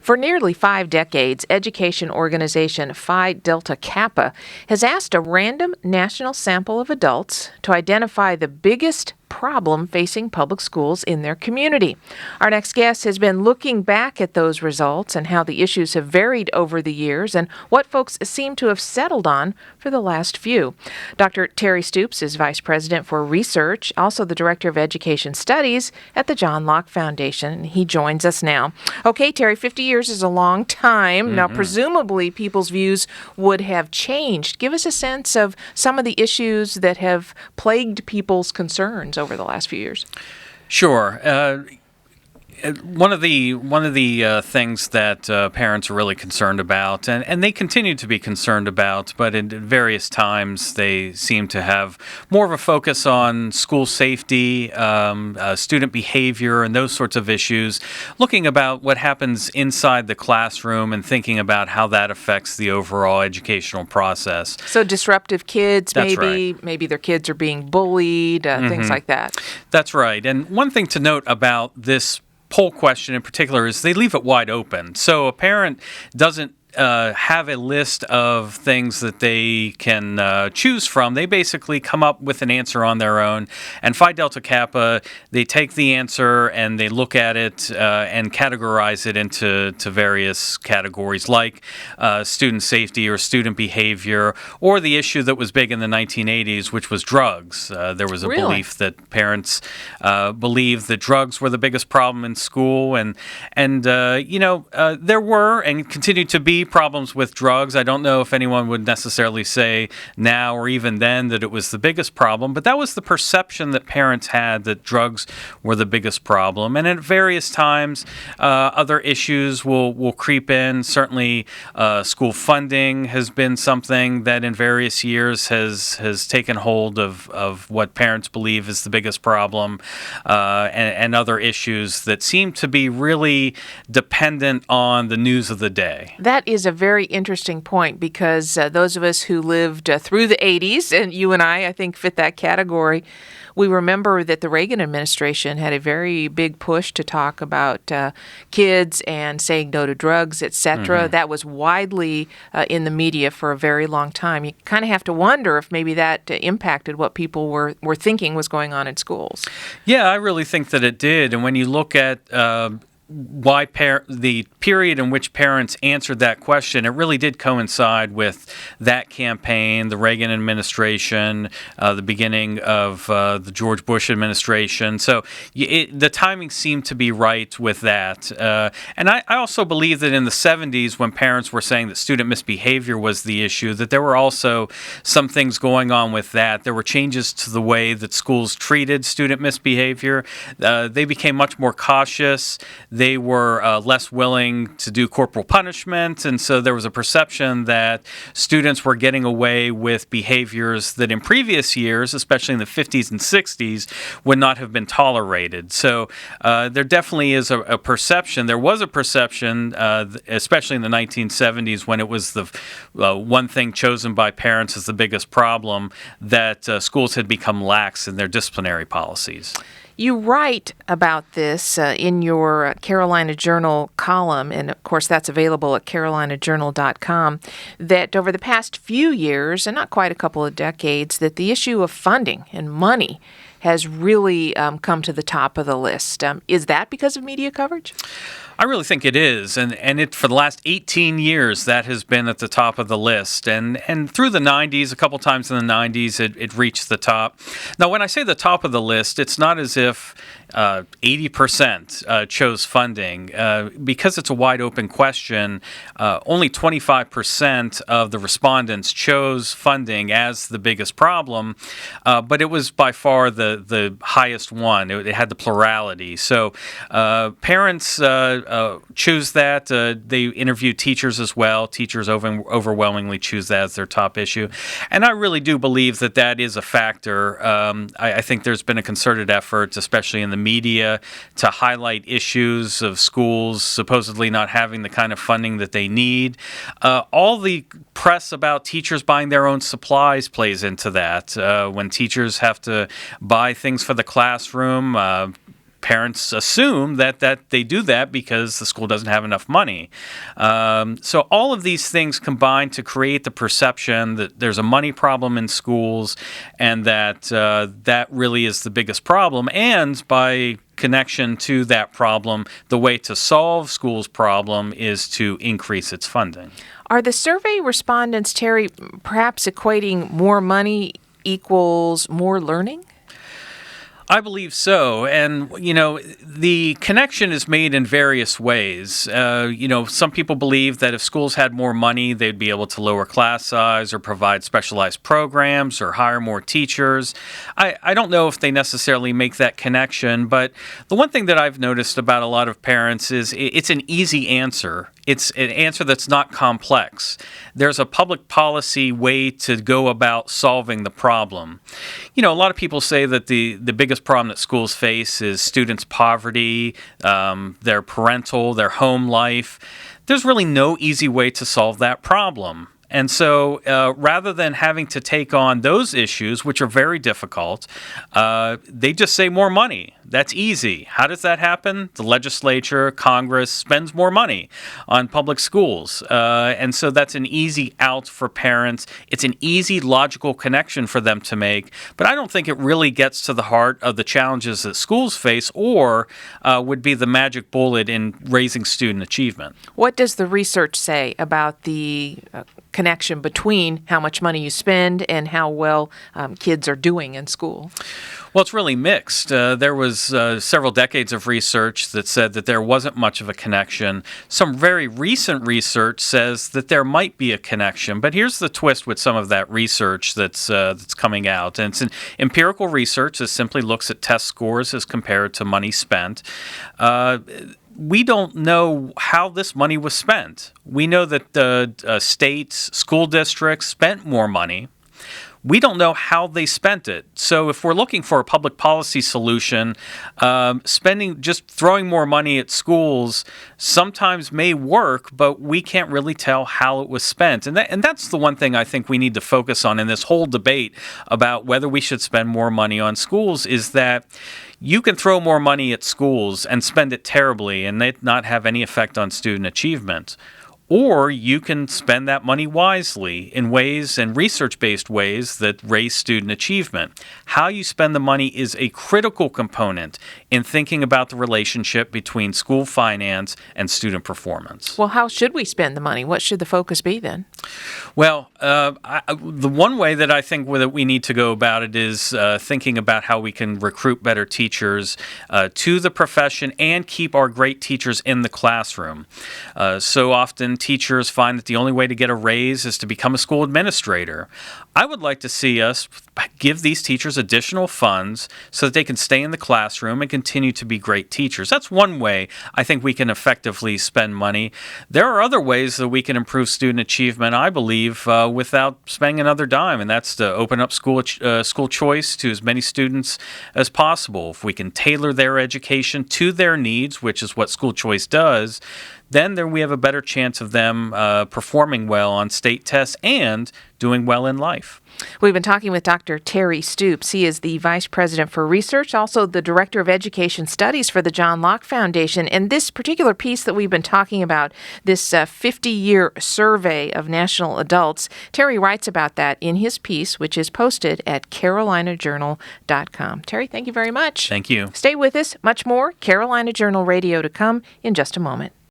For nearly 5 decades, education organization Phi Delta Kappa has asked a random national sample of adults to identify the biggest problem facing public schools in their community. Our next guest has been looking back at those results and how the issues have varied over the years and what folks seem to have settled on for the last few. Dr. Terry Stoops is Vice President for Research, also the Director of Education Studies at the John Locke Foundation. He joins us now. Okay, Terry, 50 years is a long time. Now, presumably, people's views would have changed. Give us a sense of some of the issues that have plagued people's concerns over the last few years. Sure. One of the things that parents are really concerned about, and they continue to be concerned about, but in various times they seem to have more of a focus on school safety, student behavior, and those sorts of issues, looking about what happens inside the classroom and thinking about how that affects the overall educational process. So disruptive kids, That's maybe, right. maybe their kids are being bullied, things like that. That's right. And one thing to note about this poll question in particular is they leave it wide open. So a parent doesn't have a list of things that they can choose from. They basically come up with an answer on their own. And Phi Delta Kappa, they take the answer and they look at it and categorize it into various categories like student safety or student behavior, or the issue that was big in the 1980s, which was drugs. There was a belief that parents believed that drugs were the biggest problem in school. And there were and continue to be problems with drugs. I don't know if anyone would necessarily say now or even then that it was the biggest problem, but that was the perception that parents had, that drugs were the biggest problem. And at various times, other issues will creep in. Certainly, school funding has been something that in various years has taken hold of what parents believe is the biggest problem, and other issues that seem to be really dependent on the news of the day. That is a very interesting point because those of us who lived through the 80s, and you and I think, fit that category, we remember that the Reagan administration had a very big push to talk about kids and saying no to drugs, etc. That was widely in the media for a very long time. You kind of have to wonder if maybe that impacted what people were thinking was going on in schools. Yeah, I really think that it did. And when you look at why the period in which parents answered that question, it really did coincide with that campaign, the Reagan administration, the beginning of the George Bush administration. So the timing seemed to be right with that. And I also believe that in the 70s, when parents were saying that student misbehavior was the issue, that there were also some things going on with that. There were changes to the way that schools treated student misbehavior. They became much more cautious. They were less willing to do corporal punishment, and so there was a perception that students were getting away with behaviors that in previous years, especially in the 50s and 60s, would not have been tolerated. So there definitely is a perception. There was a perception, especially in the 1970s, when it was the one thing chosen by parents as the biggest problem, that schools had become lax in their disciplinary policies. You write about this in your Carolina Journal column, and of course that's available at carolinajournal.com, that over the past few years, and not quite a couple of decades, that the issue of funding and money has really come to the top of the list. Is that because of media coverage? I really think it is, and it for the last 18 years that has been at the top of the list, and through the 90s, a couple times in the 90s, it reached the top. Now, when I say the top of the list, it's not as if 80% chose funding. Because it's a wide open question, only 25% of the respondents chose funding as the biggest problem, but it was by far the highest one. It had the plurality. So parents choose that. They interview teachers as well. Teachers overwhelmingly choose that as their top issue. And I really do believe that is a factor. I think there's been a concerted effort, especially in the media, to highlight issues of schools supposedly not having the kind of funding that they need. All the press about teachers buying their own supplies plays into that. When teachers have to buy things for the classroom, parents assume that they do that because the school doesn't have enough money. So all of these things combine to create the perception that there's a money problem in schools, and that that really is the biggest problem. And by connection to that problem, the way to solve schools' problem is to increase its funding. Are the survey respondents, Terry, perhaps equating more money equals more learning? I believe so. And, the connection is made in various ways. Some people believe that if schools had more money, they'd be able to lower class size or provide specialized programs or hire more teachers. I don't know if they necessarily make that connection, but the one thing that I've noticed about a lot of parents is it's an easy answer. It's an answer that's not complex. There's a public policy way to go about solving the problem. A lot of people say that the biggest problem that schools face is students' poverty, their their home life. There's really no easy way to solve that problem. And so rather than having to take on those issues, which are very difficult, they just say more money. That's easy. How does that happen? The legislature, Congress spends more money on public schools. And so that's an easy out for parents. It's an easy, logical connection for them to make. But I don't think it really gets to the heart of the challenges that schools face or would be the magic bullet in raising student achievement. What does the research say about the connection between how much money you spend and how well kids are doing in school? Well, it's really mixed. There was several decades of research that said that there wasn't much of a connection. Some very recent research says that there might be a connection. But here's the twist with some of that research that's coming out. And it's an empirical research that simply looks at test scores as compared to money spent. We don't know how this money was spent. We know that the states, school districts spent more money. We don't know how they spent it. So if we're looking for a public policy solution, just throwing more money at schools sometimes may work, but we can't really tell how it was spent. And that's the one thing I think we need to focus on in this whole debate about whether we should spend more money on schools is that you can throw more money at schools and spend it terribly and it not have any effect on student achievement. Or you can spend that money wisely in ways and research-based ways that raise student achievement. How you spend the money is a critical component in thinking about the relationship between school finance and student performance. Well, how should we spend the money? What should the focus be then? Well, the one way that I think that we need to go about it is thinking about how we can recruit better teachers to the profession and keep our great teachers in the classroom. So often teachers find that the only way to get a raise is to become a school administrator. I would like to see us give these teachers additional funds so that they can stay in the classroom and continue to be great teachers. That's one way I think we can effectively spend money. There are other ways that we can improve student achievement, I believe, without spending another dime, and that's to open up school choice to as many students as possible. If we can tailor their education to their needs, which is what school choice does, then we have a better chance of them performing well on state tests and doing well in life. We've been talking with Dr. Terry Stoops. He is the Vice President for Research, also the Director of Education Studies for the John Locke Foundation. And this particular piece that we've been talking about, this 50-year survey of national adults, Terry writes about that in his piece, which is posted at carolinajournal.com. Terry, thank you very much. Thank you. Stay with us. Much more Carolina Journal Radio to come in just a moment.